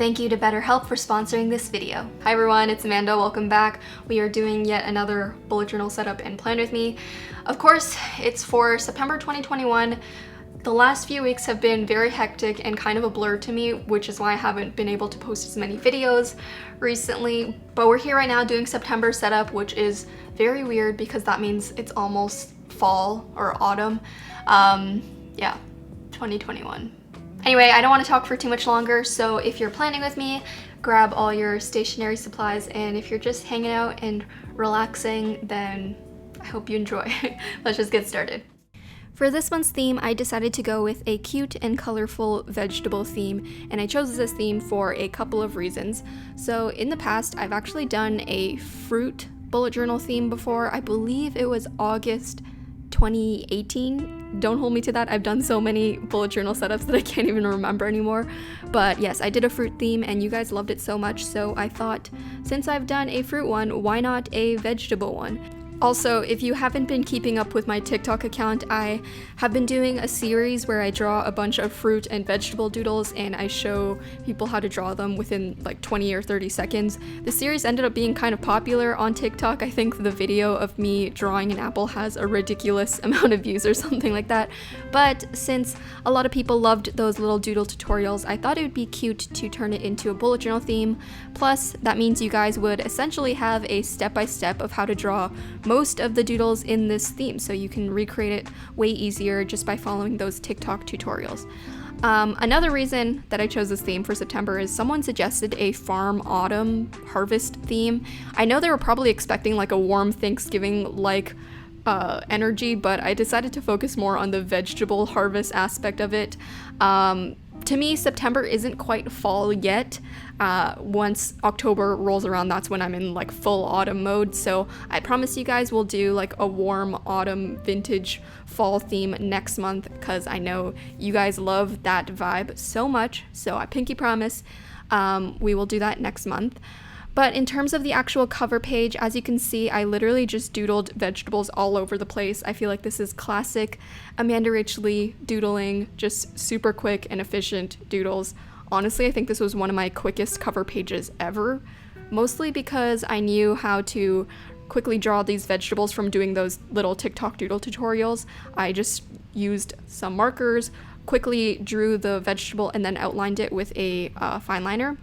Thank you to BetterHelp for sponsoring this video. Hi everyone, it's Amanda, welcome back. We are doing yet another bullet journal setup and plan with me. Of course, it's for September 2021. The last few weeks have been very hectic and kind of a blur to me, which is why I haven't been able to post as many videos recently. But we're here right now doing September setup, which is very weird because that means it's almost fall or autumn. Yeah, 2021. Anyway, I don't want to talk for too much longer, so if you're planning with me, grab all your stationery supplies, and if you're just hanging out and relaxing, then I hope you enjoy. Let's just get started. For this month's theme, I decided to go with a cute and colorful vegetable theme, and I chose this theme for a couple of reasons. So in the past, I've actually done a fruit bullet journal theme before. I believe it was August 2018. Don't hold me to that. I've done so many bullet journal setups that I can't even remember anymore. But yes, I did a fruit theme and you guys loved it so much, so I thought since I've done a fruit one, why not a vegetable one? Also, if you haven't been keeping up with my TikTok account, I have been doing a series where I draw a bunch of fruit and vegetable doodles and I show people how to draw them within like 20 or 30 seconds. The series ended up being kind of popular on TikTok. I think the video of me drawing an apple has a ridiculous amount of views or something like that. But since a lot of people loved those little doodle tutorials, I thought it would be cute to turn it into a bullet journal theme. Plus, that means you guys would essentially have a step-by-step of how to draw most of the doodles in this theme, so you can recreate it way easier just by following those TikTok tutorials. Another reason that I chose this theme for September is someone suggested a farm autumn harvest theme. I know they were probably expecting like a warm Thanksgiving like energy, but I decided to focus more on the vegetable harvest aspect of it. To me, September isn't quite fall yet. Once October rolls around, that's when I'm in like full autumn mode. So I promise you guys we'll do like a warm autumn vintage fall theme next month because I know you guys love that vibe so much. So I pinky promise we will do that next month. But in terms of the actual cover page, as you can see, I literally just doodled vegetables all over the place. I feel like this is classic Amanda Rach Lee doodling, just super quick and efficient doodles. Honestly, I think this was one of my quickest cover pages ever, mostly because I knew how to quickly draw these vegetables from doing those little TikTok doodle tutorials. I just used some markers, quickly drew the vegetable, and then outlined it with a fine liner.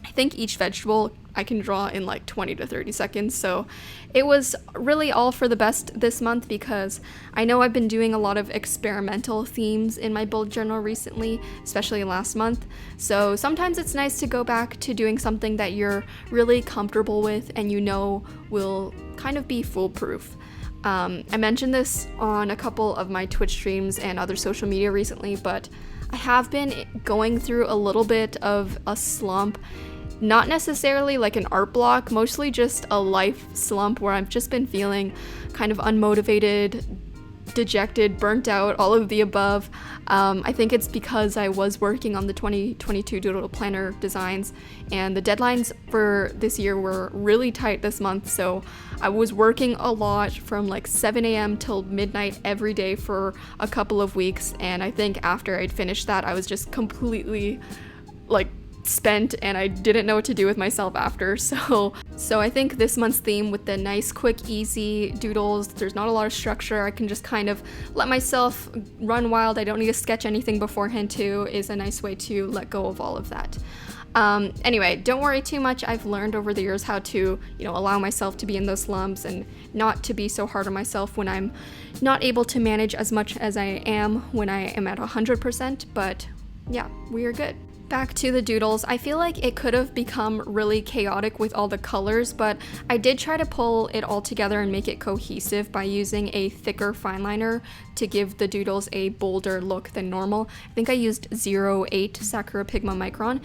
I think each vegetable I can draw in like 20 to 30 seconds, so it was really all for the best this month because I know I've been doing a lot of experimental themes in my bullet journal recently, especially last month, so sometimes it's nice to go back to doing something that you're really comfortable with and you know will kind of be foolproof. I mentioned this on a couple of my Twitch streams and other social media recently, but I have been going through a little bit of a slump. Not necessarily like an art block, mostly just a life slump where I've just been feeling kind of unmotivated, dejected, burnt out, all of the above. I think it's because I was working on the 2022 Doodle Planner designs and the deadlines for this year were really tight this month, so I was working a lot from like 7 a.m. till midnight every day for a couple of weeks, and I think after I'd finished that I was just completely like spent and I didn't know what to do with myself after. So I think this month's theme with the nice, quick, easy doodles, there's not a lot of structure, I can just kind of let myself run wild, I don't need to sketch anything beforehand too, is a nice way to let go of all of that. Anyway, don't worry too much. I've learned over the years how to, allow myself to be in those slumps and not to be so hard on myself when I'm not able to manage as much as I am when I am at 100%, but yeah, we are good. Back to the doodles, I feel like it could have become really chaotic with all the colors, but I did try to pull it all together and make it cohesive by using a thicker fine liner to give the doodles a bolder look than normal. I think I used 08 Sakura Pigma Micron.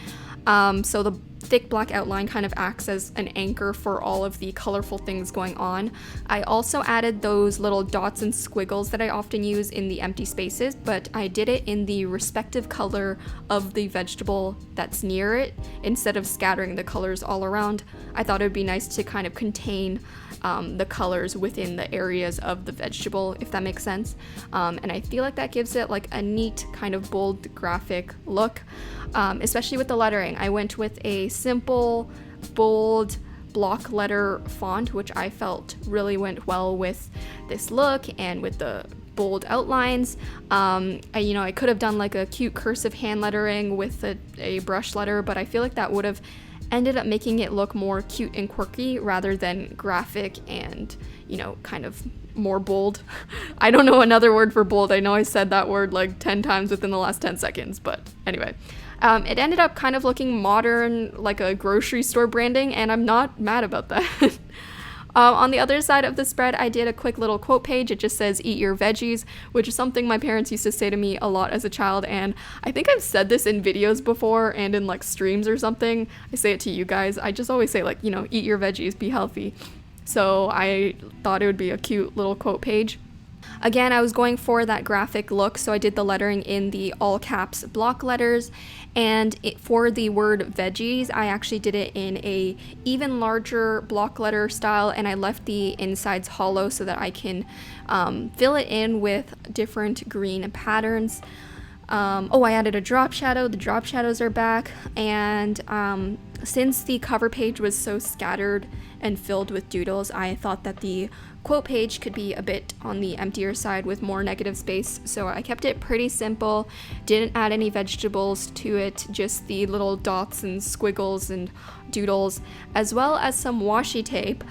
So the thick black outline kind of acts as an anchor for all of the colorful things going on. I also added those little dots and squiggles that I often use in the empty spaces, but I did it in the respective color of the vegetable that's near it instead of scattering the colors all around. I thought it would be nice to kind of contain the colors within the areas of the vegetable, if that makes sense. And I feel like that gives it like a neat kind of bold graphic look, especially with the letter lettering. I went with a simple, bold, block letter font, which I felt really went well with this look and with the bold outlines. I could have done like a cute cursive hand lettering with a brush letter, but I feel like that would have ended up making it look more cute and quirky rather than graphic and, kind of more bold. I don't know another word for bold. I know I said that word like 10 times within the last 10 seconds, but anyway. It ended up kind of looking modern, like a grocery store branding, and I'm not mad about that. On the other side of the spread, I did a quick little quote page. It just says, "Eat your veggies," which is something my parents used to say to me a lot as a child, and I think I've said this in videos before and in like streams or something. I say it to you guys. I just always say like, eat your veggies, be healthy. So I thought it would be a cute little quote page. Again, I was going for that graphic look, so I did the lettering in the all caps block letters, and for the word veggies, I actually did it in a even larger block letter style, and I left the insides hollow so that I can fill it in with different green patterns. I added a drop shadow. The drop shadows are back, and since the cover page was so scattered and filled with doodles, I thought that the quote page could be a bit on the emptier side with more negative space, so I kept it pretty simple, didn't add any vegetables to it, just the little dots and squiggles and doodles, as well as some washi tape.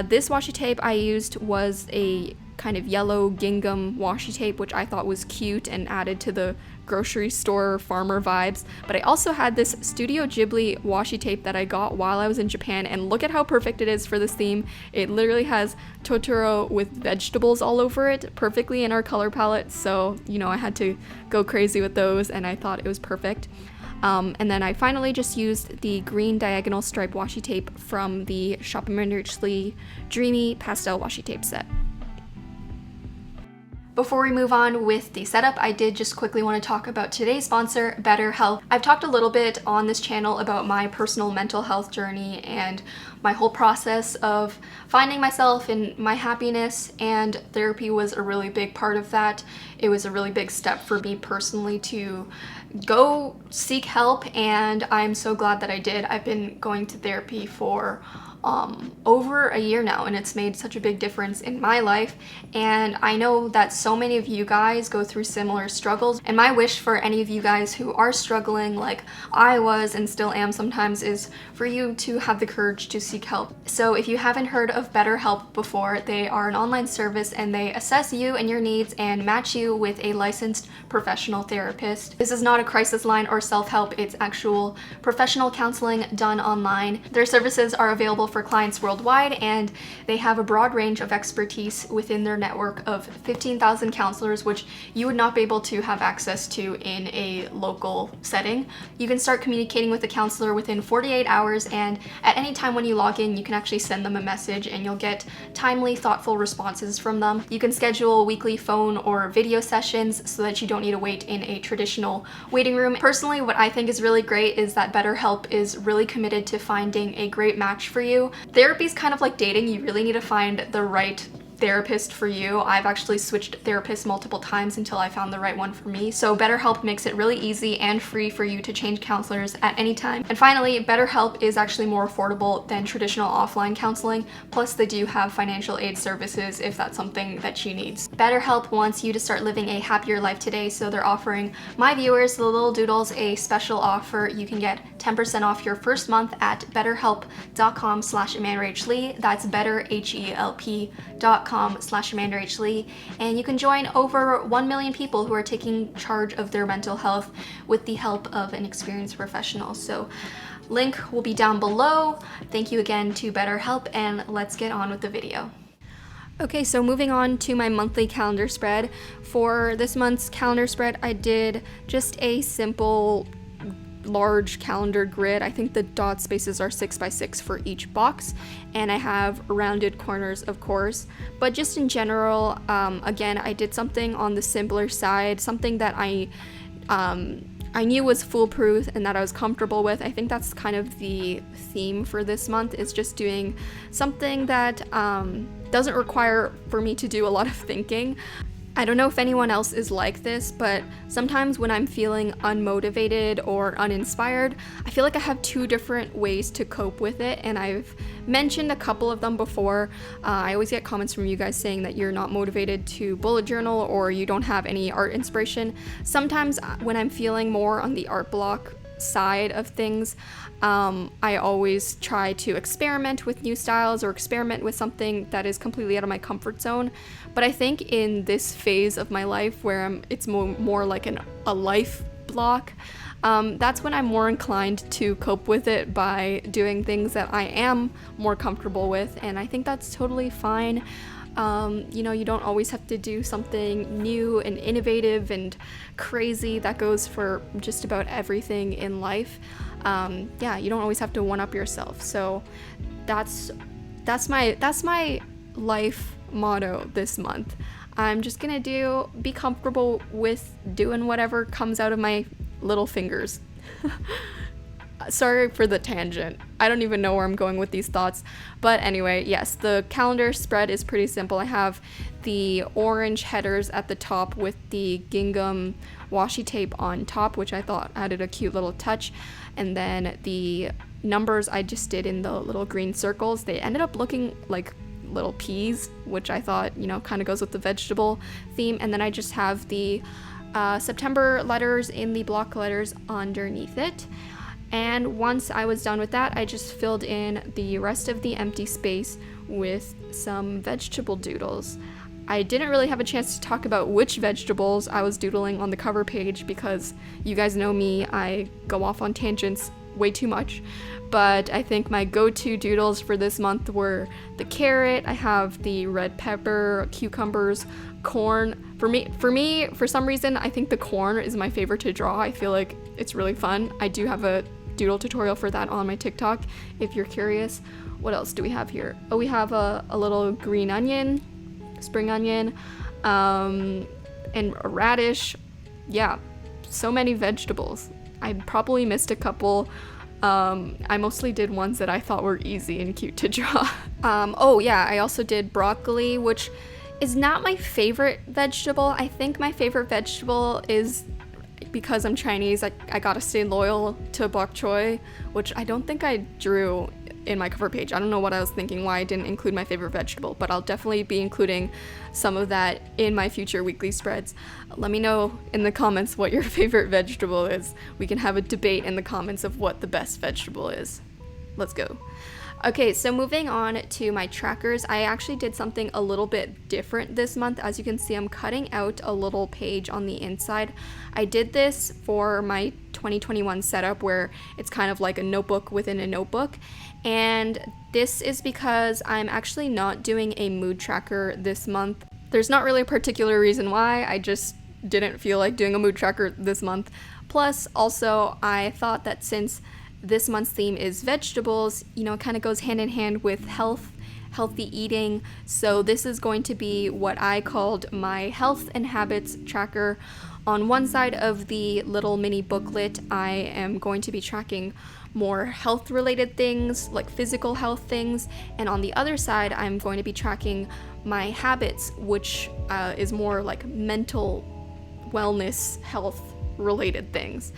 This washi tape I used was a kind of yellow gingham washi tape, which I thought was cute and added to the grocery store farmer vibes. But I also had this Studio Ghibli washi tape that I got while I was in Japan, and look at how perfect it is for this theme. It literally has Totoro with vegetables all over it, perfectly in our color palette, so I had to go crazy with those, and I thought it was perfect. And then I finally just used the green diagonal stripe washi tape from the Shop Amanda Richley Dreamy Pastel washi tape set. Before we move on with the setup, I did just quickly want to talk about today's sponsor, BetterHelp. I've talked a little bit on this channel about my personal mental health journey and my whole process of finding myself and my happiness, and therapy was a really big part of that. It was a really big step for me personally to go seek help, and I'm so glad that I did. I've been going to therapy for over a year now, and it's made such a big difference in my life, and I know that so many of you guys go through similar struggles, and my wish for any of you guys who are struggling like I was and still am sometimes is for you to have the courage to seek help. So if you haven't heard of BetterHelp before, they are an online service and they assess you and your needs and match you with a licensed professional therapist. This is not a crisis line or self-help, it's actual professional counseling done online. Their services are available for clients worldwide, and they have a broad range of expertise within their network of 15,000 counselors, which you would not be able to have access to in a local setting. You can start communicating with a counselor within 48 hours, and at any time when you log in, you can actually send them a message and you'll get timely, thoughtful responses from them. You can schedule weekly phone or video sessions so that you don't need to wait in a traditional waiting room. Personally, what I think is really great is that BetterHelp is really committed to finding a great match for you. Therapy is kind of like dating. You really need to find the right therapist for you. I've actually switched therapists multiple times until I found the right one for me. So BetterHelp makes it really easy and free for you to change counselors at any time. And finally, BetterHelp is actually more affordable than traditional offline counseling. Plus, they do have financial aid services if that's something that you need. BetterHelp wants you to start living a happier life today, so they're offering my viewers, the Little Doodles, a special offer. You can get 10% off your first month at betterhelp.com/AmandaRachLee. That's betterhelp.com/AmandaRachLee, and you can join over 1 million people who are taking charge of their mental health with the help of an experienced professional. So link will be down below. Thank you again to BetterHelp, and let's get on with the video. Okay, so moving on to my monthly calendar spread. For this month's calendar spread, I did just a simple large calendar grid. I think the dot spaces are 6x6 for each box, and I have rounded corners, of course, but just in general, again, I did something on the simpler side, something that I knew was foolproof and that I was comfortable with. I think that's kind of the theme for this month, is just doing something that doesn't require for me to do a lot of thinking. I don't know if anyone else is like this, but sometimes when I'm feeling unmotivated or uninspired, I feel like I have two different ways to cope with it, and I've mentioned a couple of them before. I always get comments from you guys saying that you're not motivated to bullet journal or you don't have any art inspiration. Sometimes when I'm feeling more on the art block side of things, I always try to experiment with new styles or experiment with something that is completely out of my comfort zone. But I think in this phase of my life where it's more like a life block, that's when I'm more inclined to cope with it by doing things that I am more comfortable with, and I think that's totally fine. You don't always have to do something new and innovative and crazy. That goes for just about everything in life. You don't always have to one-up yourself. So that's my life motto this month. I'm just gonna be comfortable with doing whatever comes out of my little fingers. Sorry for the tangent. I don't even know where I'm going with these thoughts. But anyway, yes, the calendar spread is pretty simple. I have the orange headers at the top with the gingham washi tape on top, which I thought added a cute little touch. And then the numbers I just did in the little green circles, they ended up looking like little peas, which I thought, kind of goes with the vegetable theme. And then I just have the September letters in the block letters underneath it. And once I was done with that, I just filled in the rest of the empty space with some vegetable doodles. I didn't really have a chance to talk about which vegetables I was doodling on the cover page because you guys know me, I go off on tangents way too much. But I think my go-to doodles for this month were the carrot, I have the red pepper, cucumbers, corn. For some reason, I think the corn is my favorite to draw. I feel like it's really fun. I do have a doodle tutorial for that on my TikTok if you're curious. What else do we have here? Oh, we have a little green onion, spring onion, and a radish. Yeah, so many vegetables. I probably missed a couple. I mostly did ones that I thought were easy and cute to draw. I also did broccoli, which is not my favorite vegetable. I think my favorite vegetable is, because I'm Chinese, I gotta stay loyal to bok choy, which I don't think I drew in my cover page. I don't know what I was thinking, why I didn't include my favorite vegetable, but I'll definitely be including some of that in my future weekly spreads. Let me know in the comments what your favorite vegetable is. We can have a debate in the comments of what the best vegetable is. Let's go. Okay, so moving on to my trackers, I actually did something a little bit different this month. As you can see, I'm cutting out a little page on the inside. I did this for my 2021 setup where it's kind of like a notebook within a notebook. And this is because I'm actually not doing a mood tracker this month. There's not really a particular reason why, I just didn't feel like doing a mood tracker this month. Plus, also, I thought that since this month's theme is vegetables, it kind of goes hand in hand with healthy eating. So this is going to be what I called my health and habits tracker. On one side of the little mini booklet, I am going to be tracking more health related things, like physical health things. And on the other side, I'm going to be tracking my habits, which is more like mental wellness, health related things.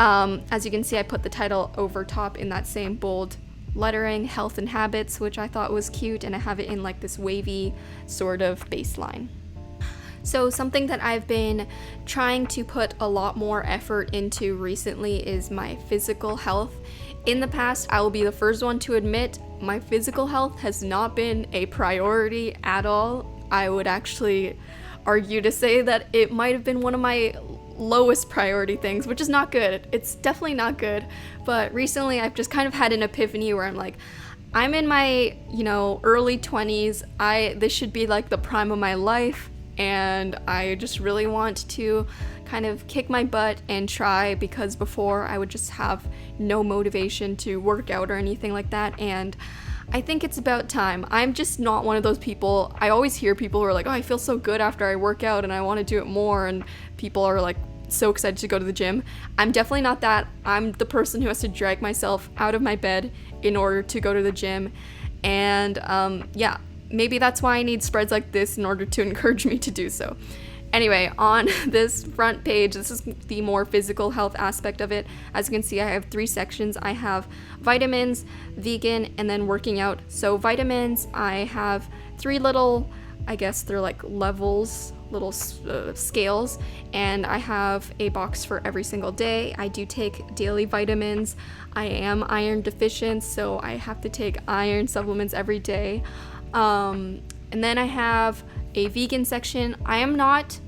As you can see, I put the title over top in that same bold lettering, health and habits, which I thought was cute, and I have it in like this wavy sort of baseline. So something that I've been trying to put a lot more effort into recently is my physical health. In the past, I will be the first one to admit my physical health has not been a priority at all. I would actually argue to say that it might have been one of my lowest priority things, which is not good. It's definitely not good. But recently I've just kind of had an epiphany where I'm like, I'm in my, early 20s. This should be like the prime of my life, and I just really want to kind of kick my butt and try, because before I would just have no motivation to work out or anything like that, and I think it's about time. I'm just not one of those people. I always hear people who are like, oh, I feel so good after I work out and I want to do it more, and people are like so excited to go to the gym. I'm definitely not that. I'm the person who has to drag myself out of my bed in order to go to the gym, and maybe that's why I need spreads like this in order to encourage me to do so. Anyway, on this front page, this is the more physical health aspect of it. As you can see, I have 3 sections. I have vitamins, vegan, and then working out. So vitamins, I have 3 little, I guess they're like levels, little scales, and I have a box for every single day. I do take daily vitamins. I am iron deficient, so I have to take iron supplements every day. And then I have a vegan section. I am not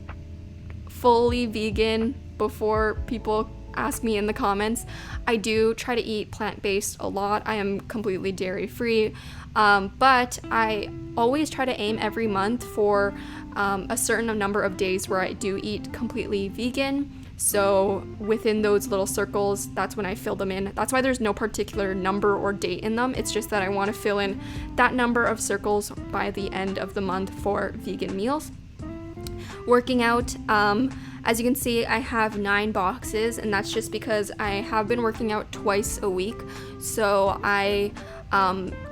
fully vegan before people ask me in the comments. I do try to eat plant-based a lot. I am completely dairy-free, but I always try to aim every month for a certain number of days where I do eat completely vegan. So within those little circles, that's when I fill them in. That's why there's no particular number or date in them. It's just that I want to fill in that number of circles by the end of the month for vegan meals. Working out, as you can see, I have 9 boxes, and that's just because I have been working out twice a week. So I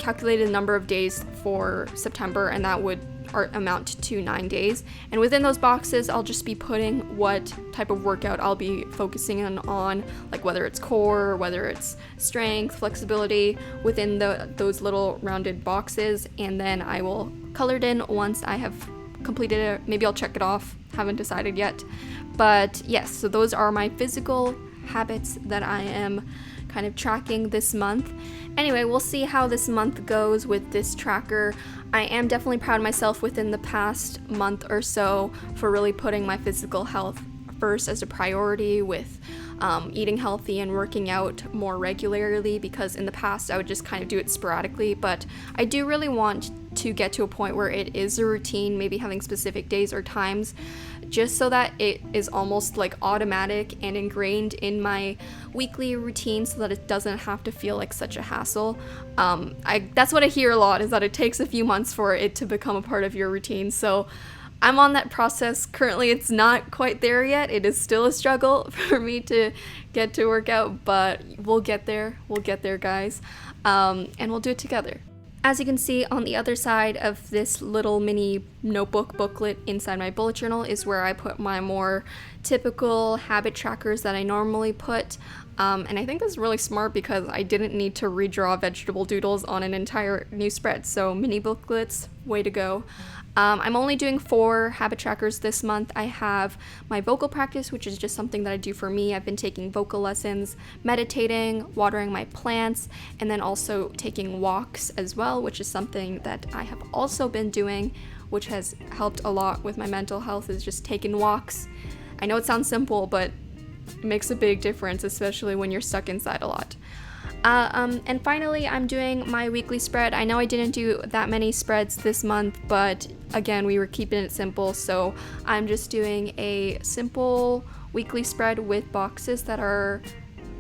calculated the number of days for September, and that would amount to 9 days. And within those boxes, I'll just be putting what type of workout I'll be focusing on, like whether it's core, whether it's strength, flexibility, within those little rounded boxes. And then I will color it in once I have completed it. Maybe I'll check it off, haven't decided yet. But yes, so those are my physical habits that I am kind of tracking this month. Anyway, we'll see how this month goes with this tracker. I am definitely proud of myself within the past month or so for really putting my physical health first as a priority with eating healthy and working out more regularly, because in the past I would just kind of do it sporadically, but I do really want to get to a point where it is a routine, maybe having specific days or times, just so that it is almost like automatic and ingrained in my weekly routine so that it doesn't have to feel like such a hassle. That's what I hear a lot, is that it takes a few months for it to become a part of your routine. So I'm on that process. Currently, it's not quite there yet. It is still a struggle for me to get to work out, but we'll get there. We'll get there, guys. And we'll do it together. As you can see on the other side of this little mini notebook booklet inside my bullet journal is where I put my more typical habit trackers that I normally put. And I think this is really smart because I didn't need to redraw vegetable doodles on an entire new spread. So mini booklets, way to go. I'm only doing 4 habit trackers this month. I have my vocal practice, which is just something that I do for me. I've been taking vocal lessons, meditating, watering my plants, and then also taking walks as well, which is something that I have also been doing, which has helped a lot with my mental health, is just taking walks. I know it sounds simple, but it makes a big difference, especially when you're stuck inside a lot. And finally, I'm doing my weekly spread. I know I didn't do that many spreads this month, but again, we were keeping it simple, so I'm just doing a simple weekly spread with boxes that are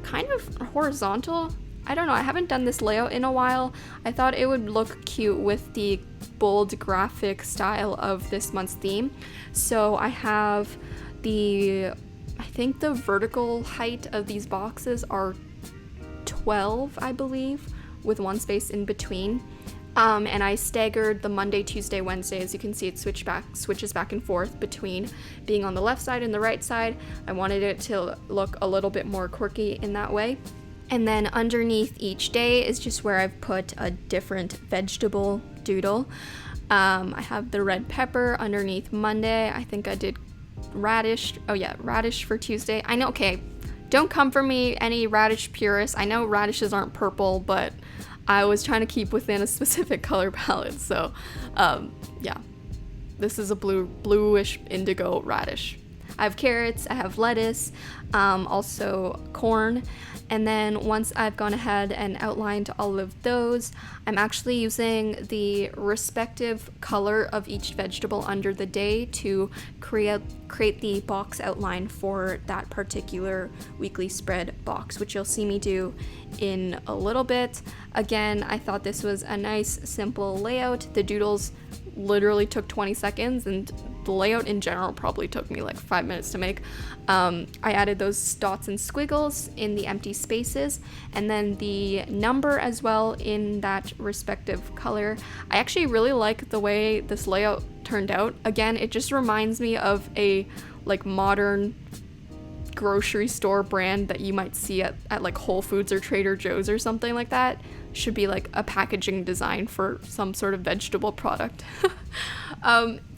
kind of horizontal. I don't know, I haven't done this layout in a while. I thought it would look cute with the bold graphic style of this month's theme. So I have I think the vertical height of these boxes are 12, I believe, with 1 space in between. And I staggered the Monday, Tuesday, Wednesday. As you can see, it switches back and forth between being on the left side and the right side. I wanted it to look a little bit more quirky in that way. And then underneath each day is just where I've put a different vegetable doodle. I have the red pepper underneath Monday. I think I did radish. Oh yeah, radish for Tuesday. I know, okay, don't come for me, any radish purists. I know radishes aren't purple, but I was trying to keep within a specific color palette. So yeah, this is a bluish indigo radish. I have carrots, I have lettuce, also corn, and then once I've gone ahead and outlined all of those, I'm actually using the respective color of each vegetable under the day to create the box outline for that particular weekly spread box, which you'll see me do in a little bit. Again, I thought this was a nice, simple layout. The doodles literally took 20 seconds, and the layout in general probably took me like 5 minutes to make. I added those dots and squiggles in the empty spaces, and then the number as well in that respective color. I actually really like the way this layout turned out. Again, it just reminds me of a like modern grocery store brand that you might see at like Whole Foods or Trader Joe's or something like that. Should be like a packaging design for some sort of vegetable product.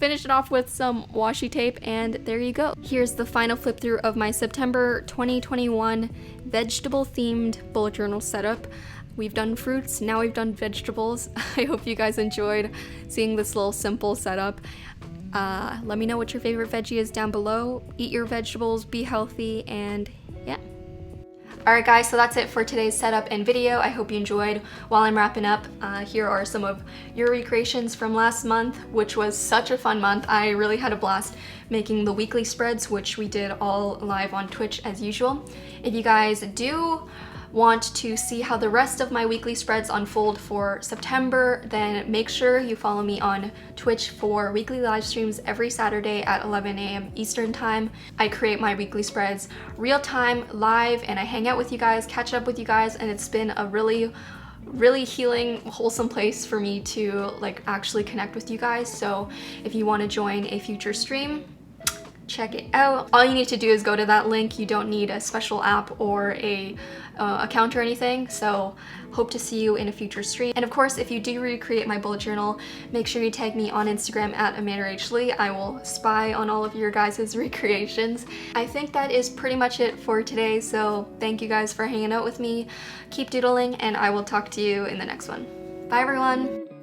Finish it off with some washi tape, and there you go. Here's the final flip through of my September 2021 vegetable themed bullet journal setup. We've done fruits, now we've done vegetables. I hope you guys enjoyed seeing this little simple setup. Let me know what your favorite veggie is down below. Eat your vegetables, be healthy, and yeah. Alright guys, so that's it for today's setup and video. I hope you enjoyed. While I'm wrapping up, here are some of your recreations from last month, which was such a fun month. I really had a blast making the weekly spreads, which we did all live on Twitch as usual. If you guys do want to see how the rest of my weekly spreads unfold for September, then make sure you follow me on Twitch for weekly live streams every Saturday at 11 a.m. Eastern time. I create my weekly spreads real time, live, and I hang out with you guys, catch up with you guys, and it's been a really healing, wholesome place for me to like actually connect with you guys. So if you want to join a future stream, check it out. All you need to do is go to that link. You don't need a special app or a account or anything, so hope to see you in a future stream. And of course, if you do recreate my bullet journal, make sure you tag me on Instagram at Amanda H. Lee. I will spy on all of your guys' recreations. I think that is pretty much it for today, so thank you guys for hanging out with me. Keep doodling, and I will talk to you in the next one. Bye everyone!